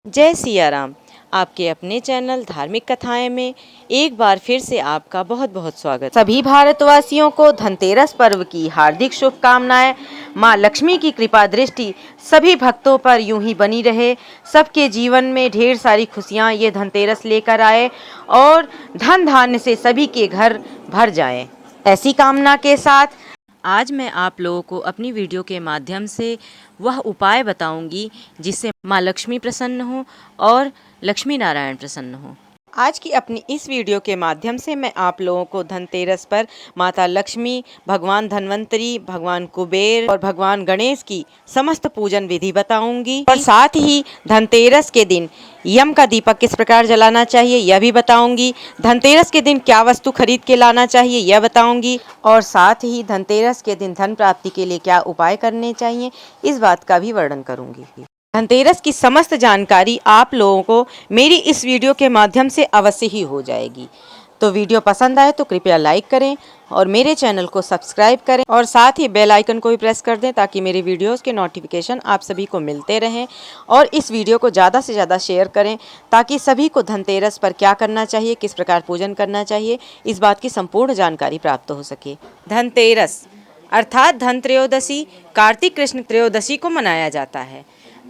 जय सिया राम। आपके अपने चैनल धार्मिक कथाएं में एक बार फिर से आपका बहुत बहुत स्वागत। सभी भारतवासियों को धनतेरस पर्व की हार्दिक शुभकामनाएं। माँ लक्ष्मी की कृपा दृष्टि सभी भक्तों पर यूं ही बनी रहे। सबके जीवन में ढेर सारी खुशियां ये धनतेरस लेकर आए और धन धान्य से सभी के घर भर जाएं। ऐसी कामना के साथ आज मैं आप लोगों को अपनी वीडियो के माध्यम से वह उपाय बताऊंगी जिससे माँ लक्ष्मी प्रसन्न हो और लक्ष्मी नारायण प्रसन्न हो। आज की अपनी इस वीडियो के माध्यम से मैं आप लोगों को धनतेरस पर माता लक्ष्मी, भगवान धन्वंतरी, भगवान कुबेर और भगवान गणेश की समस्त पूजन विधि बताऊंगी और साथ ही धनतेरस के दिन यम का दीपक किस प्रकार जलाना चाहिए यह भी बताऊंगी। धनतेरस के दिन क्या वस्तु खरीद के लाना चाहिए यह बताऊंगी और साथ ही धनतेरस के दिन धन प्राप्ति के लिए क्या उपाय करने चाहिए इस बात का भी वर्णन करूंगी। धनतेरस की समस्त जानकारी आप लोगों को मेरी इस वीडियो के माध्यम से अवश्य ही हो जाएगी। तो वीडियो पसंद आए तो कृपया लाइक करें और मेरे चैनल को सब्सक्राइब करें और साथ ही बेल आइकन को भी प्रेस कर दें ताकि मेरी वीडियोस के नोटिफिकेशन आप सभी को मिलते रहें। और इस वीडियो को ज़्यादा से ज़्यादा शेयर करें ताकि सभी को धनतेरस पर क्या करना चाहिए, किस प्रकार पूजन करना चाहिए, इस बात की संपूर्ण जानकारी प्राप्त हो सके। धनतेरस अर्थात धन त्रयोदशी कार्तिक कृष्ण त्रयोदशी को मनाया जाता है।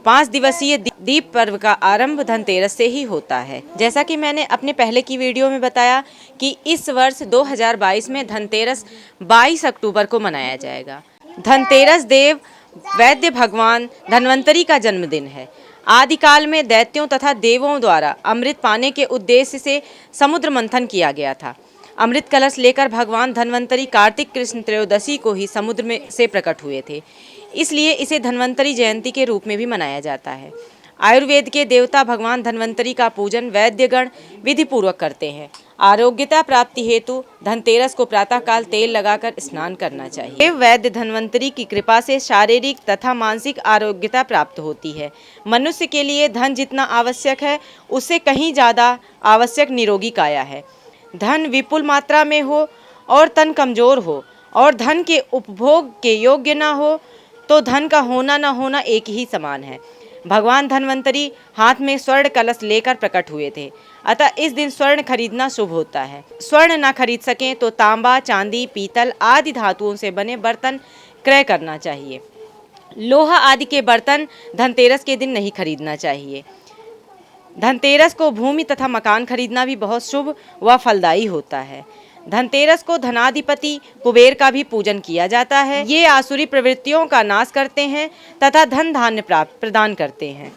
5 दिवसीय दीप पर्व का आरंभ धनतेरस से ही होता है। जैसा कि मैंने अपने पहले की वीडियो में बताया कि इस वर्ष 2022 में धनतेरस 22 अक्टूबर को मनाया जाएगा। धनतेरस देव वैद्य भगवान धन्वंतरी का जन्मदिन है। आदिकाल में दैत्यों तथा देवों द्वारा अमृत पाने के उद्देश्य से समुद्र मंथन किया गया था। अमृत कलश लेकर भगवान धन्वंतरी कार्तिक कृष्ण त्रयोदशी को ही समुद्र में से प्रकट हुए थे, इसलिए इसे धन्वंतरी जयंती के रूप में भी मनाया जाता है। आयुर्वेद के देवता भगवान धन्वंतरी का पूजन वैद्यगण विधि पूर्वक करते हैं। आरोग्यता प्राप्ति हेतु धनतेरस को प्रातःकाल तेल लगाकर स्नान करना चाहिए। देव वैद्य धन्वंतरी की कृपा से शारीरिक तथा मानसिक आरोग्यता प्राप्त होती है। मनुष्य के लिए धन जितना आवश्यक है उससे कहीं ज़्यादा आवश्यक निरोगी काया है। धन विपुल मात्रा में हो और तन कमजोर हो और धन के उपभोग के योग्य न हो तो धन का होना न होना एक ही समान है। भगवान धन्वंतरी हाथ में स्वर्ण कलश लेकर प्रकट हुए थे, अतः इस दिन स्वर्ण खरीदना शुभ होता है। स्वर्ण न खरीद सकें तो तांबा, चांदी, पीतल आदि धातुओं से बने बर्तन क्रय करना चाहिए। लोहा आदि के बर्तन धनतेरस के दिन नहीं खरीदना चाहिए। धनतेरस को भूमि तथा मकान खरीदना भी बहुत शुभ व फलदायी होता है। धनतेरस को धनाधिपति कुबेर का भी पूजन किया जाता है। ये आसुरी प्रवृत्तियों का नाश करते हैं तथा धन धान्य प्रदान करते हैं।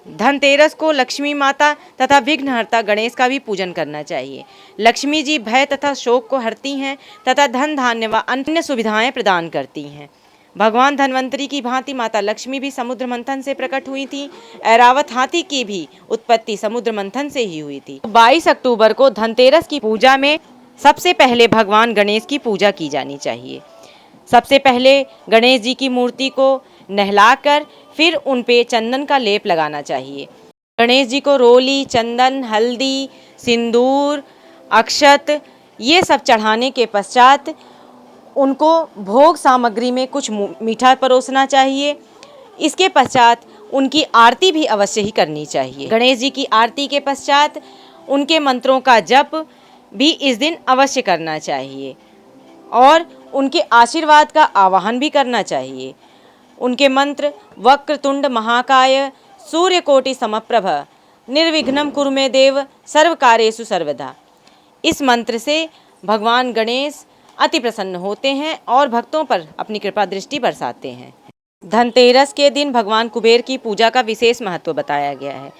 धनतेरस को लक्ष्मी माता तथा विघ्नहर्ता गणेश का भी पूजन करना चाहिए। लक्ष्मी जी भय तथा शोक को हरती हैं तथा धन धान्य व अन्य सुविधाएं प्रदान करती हैं। भगवान धन्वंतरी की भांति माता लक्ष्मी भी समुद्र मंथन से प्रकट हुई थी। ऐरावत हाथी की भी उत्पत्ति समुद्र मंथन से ही हुई थी। 22 अक्टूबर को धनतेरस की पूजा में सबसे पहले भगवान गणेश की पूजा की जानी चाहिए। सबसे पहले गणेश जी की मूर्ति को नहलाकर फिर उन पे चंदन का लेप लगाना चाहिए। गणेश जी को रोली, चंदन, हल्दी, सिंदूर, अक्षत ये सब चढ़ाने के पश्चात उनको भोग सामग्री में कुछ मीठा परोसना चाहिए। इसके पश्चात उनकी आरती भी अवश्य ही करनी चाहिए। गणेश जी की आरती के पश्चात उनके मंत्रों का जप भी इस दिन अवश्य करना चाहिए और उनके आशीर्वाद का आवाहन भी करना चाहिए। उनके मंत्र वक्रतुंड महाकाय सूर्यकोटि समप्रभ निर्विघ्नं कुरु मे देव सर्वकार्येषु सर्वदा। इस मंत्र से भगवान गणेश अति प्रसन्न होते हैं और भक्तों पर अपनी कृपा दृष्टि बरसाते हैं। धनतेरस के दिन भगवान कुबेर की पूजा का विशेष महत्व बताया गया है।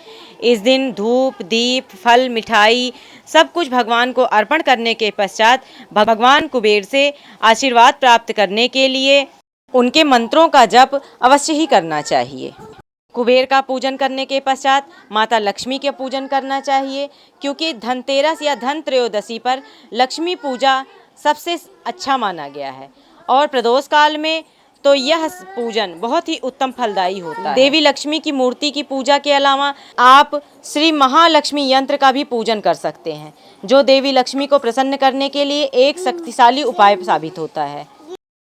इस दिन धूप, दीप, फल, मिठाई सब कुछ भगवान को अर्पण करने के पश्चात भगवान कुबेर से आशीर्वाद प्राप्त करने के लिए उनके मंत्रों का जप अवश्य ही करना चाहिए। कुबेर का पूजन करने के पश्चात माता लक्ष्मी के पूजन करना चाहिए, क्योंकि धनतेरस या धन त्रयोदशी पर लक्ष्मी पूजा सबसे अच्छा माना गया है और प्रदोष काल में तो यह पूजन बहुत ही उत्तम फलदायी होता है। देवी लक्ष्मी की मूर्ति की पूजा के अलावा आप श्री महालक्ष्मी यंत्र का भी पूजन कर सकते हैं, जो देवी लक्ष्मी को प्रसन्न करने के लिए एक शक्तिशाली उपाय साबित होता है।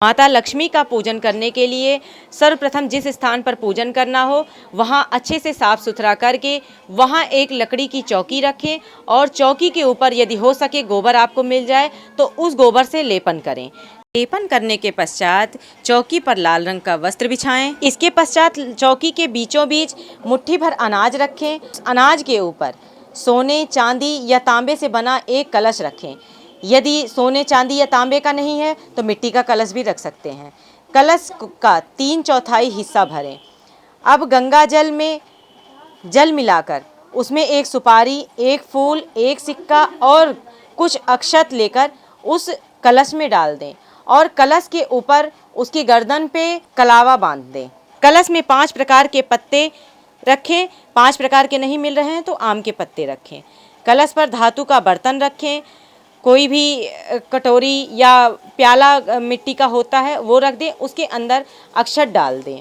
माता लक्ष्मी का पूजन करने के लिए सर्वप्रथम जिस स्थान पर पूजन करना हो वहाँ अच्छे से साफ सुथरा करके वहाँ एक लकड़ी की चौकी रखें और चौकी के ऊपर यदि हो सके गोबर आपको मिल जाए तो उस गोबर से लेपन करें। लेपन करने के पश्चात चौकी पर लाल रंग का वस्त्र बिछाएं। इसके पश्चात चौकी के बीचों बीच मुट्ठी भर अनाज रखें। अनाज के ऊपर सोने, चांदी या तांबे से बना एक कलश रखें। यदि सोने, चांदी या तांबे का नहीं है तो मिट्टी का कलश भी रख सकते हैं। कलश का 3/4 हिस्सा भरें। अब गंगा जल में जल मिलाकर उसमें एक सुपारी, एक फूल, एक सिक्का और कुछ अक्षत लेकर उस कलश में डाल दें और कलश के ऊपर उसकी गर्दन पे कलावा बांध दें। कलश में 5 प्रकार के पत्ते रखें। 5 प्रकार के नहीं मिल रहे हैं तो आम के पत्ते रखें। कलश पर धातु का बर्तन रखें। कोई भी कटोरी या प्याला मिट्टी का होता है वो रख दें। उसके अंदर अक्षत डाल दें।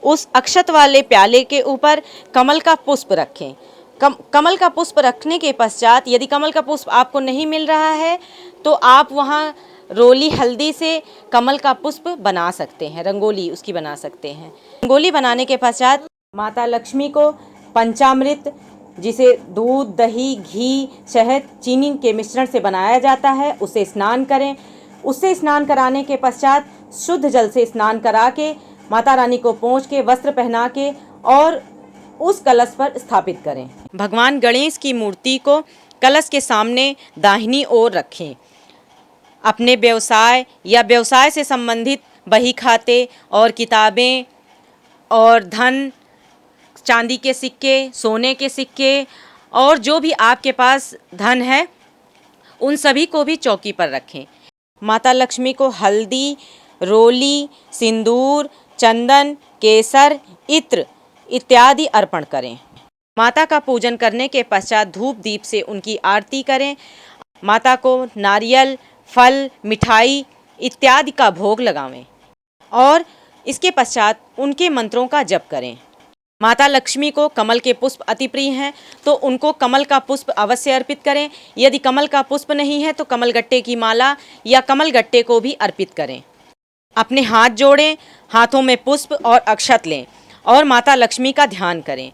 उस अक्षत वाले प्याले के ऊपर कमल का पुष्प रखें। कमल का पुष्प रखने के पश्चात यदि कमल का पुष्प आपको नहीं मिल रहा है तो आप वहाँ रोली हल्दी से कमल का पुष्प बना सकते हैं, रंगोली उसकी बना सकते हैं। रंगोली बनाने के पश्चात माता लक्ष्मी को पंचामृत, जिसे दूध, दही, घी, शहद, चीनी के मिश्रण से बनाया जाता है, उससे स्नान करें। उससे स्नान कराने के पश्चात शुद्ध जल से स्नान करा के माता रानी को पोंछ के वस्त्र पहना के और उस कलश पर स्थापित करें। भगवान गणेश की मूर्ति को कलश के सामने दाहिनी ओर रखें। अपने व्यवसाय या व्यवसाय से संबंधित बही खाते और किताबें और धन, चांदी के सिक्के, सोने के सिक्के और जो भी आपके पास धन है उन सभी को भी चौकी पर रखें। माता लक्ष्मी को हल्दी, रोली, सिंदूर, चंदन, केसर, इत्र इत्यादि अर्पण करें। माता का पूजन करने के पश्चात धूप दीप से उनकी आरती करें। माता को नारियल, फल, मिठाई इत्यादि का भोग लगावें और इसके पश्चात उनके मंत्रों का जप करें। माता लक्ष्मी को कमल के पुष्प अति प्रिय हैं तो उनको कमल का पुष्प अवश्य अर्पित करें। यदि कमल का पुष्प नहीं है तो कमल गट्टे की माला या कमल गट्टे को भी अर्पित करें। अपने हाथ जोड़ें, हाथों में पुष्प और अक्षत लें और माता लक्ष्मी का ध्यान करें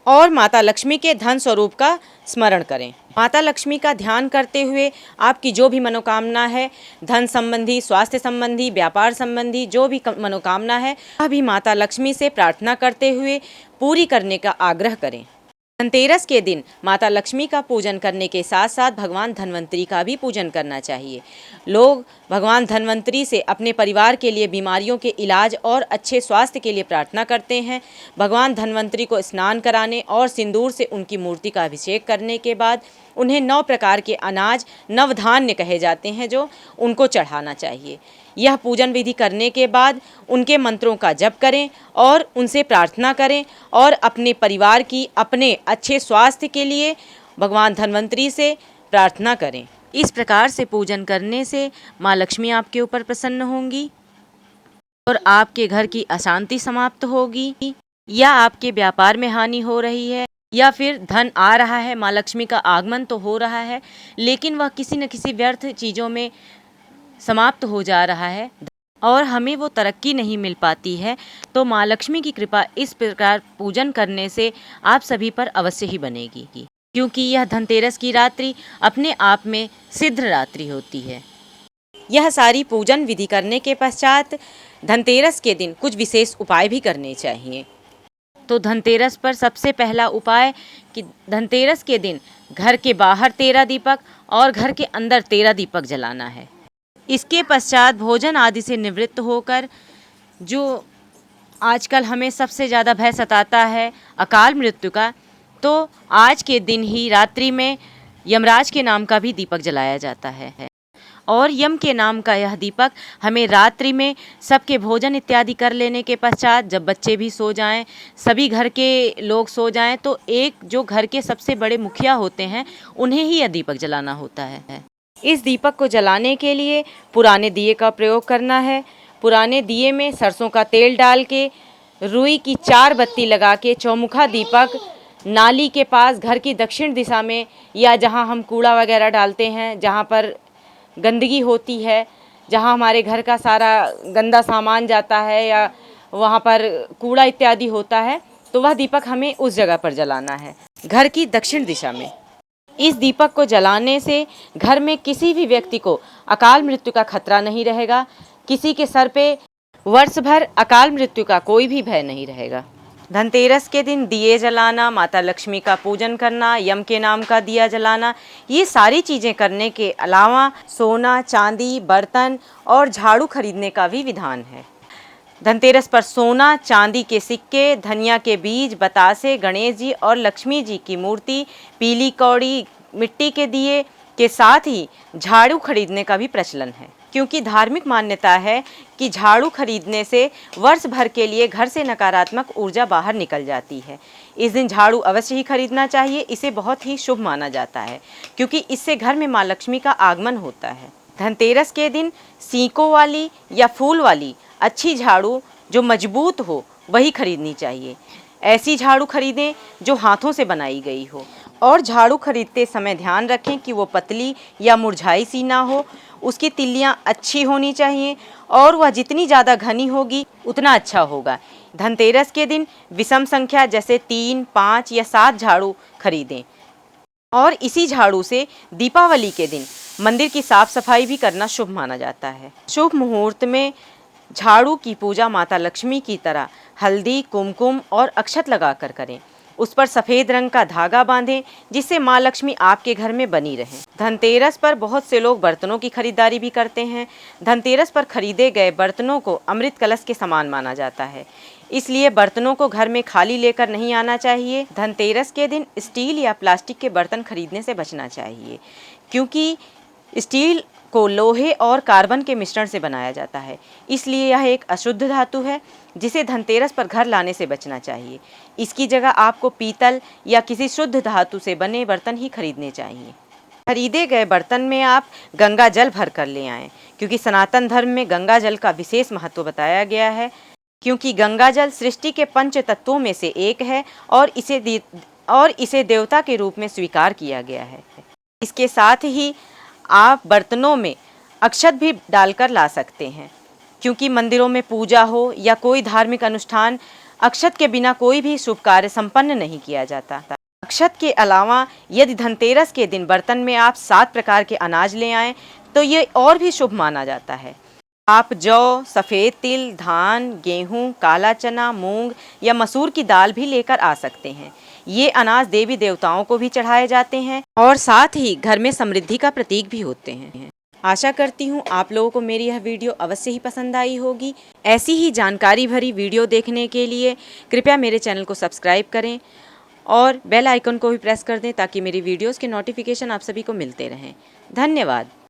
और माता लक्ष्मी के धन स्वरूप का स्मरण करें। माता लक्ष्मी का ध्यान करते हुए आपकी जो भी मनोकामना है, धन संबंधी, स्वास्थ्य संबंधी, व्यापार संबंधी जो भी मनोकामना है, वह भी माता लक्ष्मी से प्रार्थना करते हुए पूरी करने का आग्रह करें। धनतेरस के दिन माता लक्ष्मी का पूजन करने के साथ साथ भगवान धन्वंतरी का भी पूजन करना चाहिए। लोग भगवान धन्वंतरी से अपने परिवार के लिए बीमारियों के इलाज और अच्छे स्वास्थ्य के लिए प्रार्थना करते हैं। भगवान धन्वंतरी को स्नान कराने और सिंदूर से उनकी मूर्ति का अभिषेक करने के बाद उन्हें 9 प्रकार के अनाज, नवधान्य कहे जाते हैं, जो उनको चढ़ाना चाहिए। यह पूजन विधि करने के बाद उनके मंत्रों का जप करें और उनसे प्रार्थना करें और अपने परिवार की, अपने अच्छे स्वास्थ्य के लिए भगवान धन्वंतरी से प्रार्थना करें। इस प्रकार से पूजन करने से माँ लक्ष्मी आपके ऊपर प्रसन्न होंगी और आपके घर की अशांति समाप्त होगी, या आपके व्यापार में हानि हो रही है या फिर धन आ रहा है, माँ लक्ष्मी का आगमन तो हो रहा है लेकिन वह किसी न किसी व्यर्थ चीज़ों में समाप्त हो जा रहा है और हमें वो तरक्की नहीं मिल पाती है, तो माँ लक्ष्मी की कृपा इस प्रकार पूजन करने से आप सभी पर अवश्य ही बनेगी, क्योंकि यह धनतेरस की रात्रि अपने आप में सिद्ध रात्रि होती है। यह सारी पूजन विधि करने के पश्चात धनतेरस के दिन कुछ विशेष उपाय भी करने चाहिए। तो धनतेरस पर सबसे पहला उपाय कि धनतेरस के दिन घर के बाहर 13 दीपक और घर के अंदर 13 दीपक जलाना है। इसके पश्चात भोजन आदि से निवृत्त होकर, जो आजकल हमें सबसे ज़्यादा भय सताता है अकाल मृत्यु का, तो आज के दिन ही रात्रि में यमराज के नाम का भी दीपक जलाया जाता है और यम के नाम का यह दीपक हमें रात्रि में सबके भोजन इत्यादि कर लेने के पश्चात, जब बच्चे भी सो जाएं, सभी घर के लोग सो जाएं, तो एक जो घर के सबसे बड़े मुखिया होते हैं उन्हें ही यह दीपक जलाना होता है। इस दीपक को जलाने के लिए पुराने दिए का प्रयोग करना है। पुराने दिए में सरसों का तेल डाल के रुई की 4 बत्ती लगा के चौमुखा दीपक नाली के पास घर की दक्षिण दिशा में, या जहां हम कूड़ा वगैरह डालते हैं, जहां पर गंदगी होती है, जहाँ हमारे घर का सारा गंदा सामान जाता है या वहाँ पर कूड़ा इत्यादि होता है, तो वह दीपक हमें उस जगह पर जलाना है, घर की दक्षिण दिशा में। इस दीपक को जलाने से घर में किसी भी व्यक्ति को अकाल मृत्यु का खतरा नहीं रहेगा, किसी के सर पे वर्ष भर अकाल मृत्यु का कोई भी भय नहीं रहेगा। धनतेरस के दिन दिए जलाना, माता लक्ष्मी का पूजन करना, यम के नाम का दिया जलाना, ये सारी चीज़ें करने के अलावा सोना, चांदी, बर्तन और झाड़ू खरीदने का भी विधान है। धनतेरस पर सोना, चांदी के सिक्के, धनिया के बीज, बतासे, गणेश जी और लक्ष्मी जी की मूर्ति, पीली कौड़ी, मिट्टी के दिए के साथ ही झाड़ू खरीदने का भी प्रचलन है, क्योंकि धार्मिक मान्यता है कि झाड़ू खरीदने से वर्ष भर के लिए घर से नकारात्मक ऊर्जा बाहर निकल जाती है। इस दिन झाड़ू अवश्य ही खरीदना चाहिए, इसे बहुत ही शुभ माना जाता है, क्योंकि इससे घर में माँ लक्ष्मी का आगमन होता है। धनतेरस के दिन सीकों वाली या फूल वाली अच्छी झाड़ू जो मजबूत हो वही खरीदनी चाहिए। ऐसी झाड़ू खरीदें जो हाथों से बनाई गई हो, और झाड़ू खरीदते समय ध्यान रखें कि वो पतली या मुरझाई सी ना हो, उसकी तिल्लियाँ अच्छी होनी चाहिए और वह जितनी ज़्यादा घनी होगी उतना अच्छा होगा। धनतेरस के दिन विषम संख्या जैसे 3, 5 या 7 झाड़ू खरीदें, और इसी झाड़ू से दीपावली के दिन मंदिर की साफ सफाई भी करना शुभ माना जाता है। शुभ मुहूर्त में झाड़ू की पूजा माता लक्ष्मी की तरह हल्दी, कुमकुम और अक्षत लगाकर करें। उस पर सफ़ेद रंग का धागा बांधें, जिससे माँ लक्ष्मी आपके घर में बनी रहें। धनतेरस पर बहुत से लोग बर्तनों की खरीदारी भी करते हैं। धनतेरस पर खरीदे गए बर्तनों को अमृत कलश के समान माना जाता है, इसलिए बर्तनों को घर में खाली लेकर नहीं आना चाहिए। धनतेरस के दिन स्टील या प्लास्टिक के बर्तन खरीदने से बचना चाहिए, क्योंकि स्टील को लोहे और कार्बन के मिश्रण से बनाया जाता है, इसलिए यह एक अशुद्ध धातु है जिसे धनतेरस पर घर लाने से बचना चाहिए। इसकी जगह आपको पीतल या किसी शुद्ध धातु से बने बर्तन ही खरीदने चाहिए। खरीदे गए बर्तन में आप गंगा जल भर कर ले आएँ, क्योंकि सनातन धर्म में गंगा जल का विशेष महत्व बताया गया है, क्योंकि गंगा जल सृष्टि के पंच तत्वों में से एक है और इसे देवता के रूप में स्वीकार किया गया है। इसके साथ ही आप बर्तनों में अक्षत भी डालकर ला सकते हैं, क्योंकि मंदिरों में पूजा हो या कोई धार्मिक अनुष्ठान, अक्षत के बिना कोई भी शुभ कार्य संपन्न नहीं किया जाता। अक्षत के अलावा यदि धनतेरस के दिन बर्तन में आप 7 प्रकार के अनाज ले आएं, तो ये और भी शुभ माना जाता है। आप जौ, सफ़ेद तिल, धान, गेहूं, काला चना, मूंग या मसूर की दाल भी लेकर आ सकते हैं। ये अनाज देवी देवताओं को भी चढ़ाए जाते हैं और साथ ही घर में समृद्धि का प्रतीक भी होते हैं। आशा करती हूँ आप लोगों को मेरी यह वीडियो अवश्य ही पसंद आई होगी। ऐसी ही जानकारी भरी वीडियो देखने के लिए कृपया मेरे चैनल को सब्सक्राइब करें और बेल आइकन को भी प्रेस कर दें, ताकि मेरी वीडियोज़ के नोटिफिकेशन आप सभी को मिलते रहें। धन्यवाद।